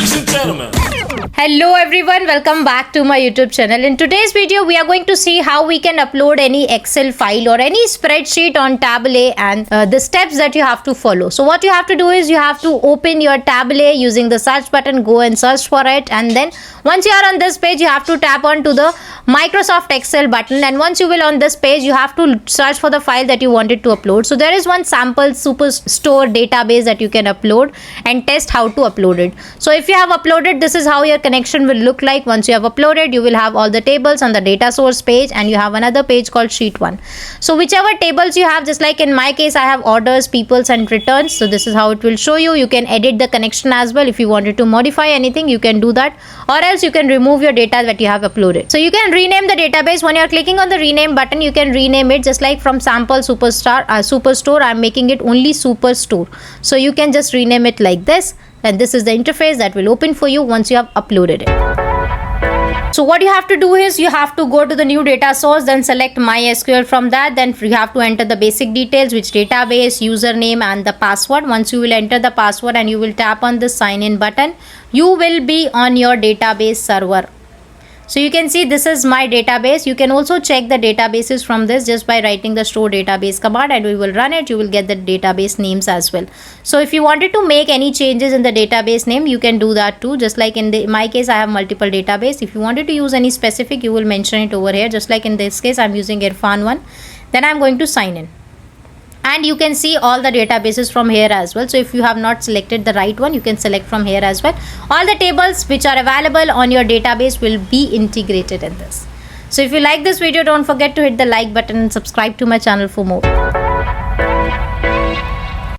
Ladies and gentlemen. Hello everyone, welcome back to my YouTube channel. In today's video, we are going to see how we can upload any Excel file or any spreadsheet on Tableau and the steps that you have to follow. So what you have to do is you have to open your Tableau using the search button, go and search for it, and then once you are on this page, you have to tap on to the Microsoft Excel button, and once you will on this page, you have to search for the file that you wanted to upload. So there is one sample superstore database that you can upload and test how to upload it. So if you have uploaded, this is how your connection will look like. Once you have uploaded, you will have all the tables on the data source page, and you have another page called sheet 1. So whichever tables you have, just like in my case, I have orders, peoples and returns. So this is how it will show you. You can edit the connection as well. If you wanted to modify anything, you can do that, or else you can remove your data that you have uploaded. So you can rename the database. When you are clicking on the rename button, you can rename it, just like from sample superstore, I'm making it only superstore. So you can just rename it like this, and this is the interface that will open for you once you have uploaded it. So what you have to do is you have to go to the new data source, then select MySQL. From that, then you have to enter the basic details, which database, username and the password. Once you will enter the password and you will tap on the sign in button, you will be on your database server. So you can see this is my database. You can also check the databases from this just by writing the store database command, and we will run it. You will get the database names as well. So if you wanted to make any changes in the database name, you can do that too. Just like in my case, I have multiple database. If you wanted to use any specific, you will mention it over here. Just like in this case, I'm using Irfan 1. Then I'm going to sign in. And you can see all the databases from here as well. So if you have not selected the right one, you can select from here as well. All the tables which are available on your database will be integrated in this. So if you like this video, don't forget to hit the like button and subscribe to my channel for more.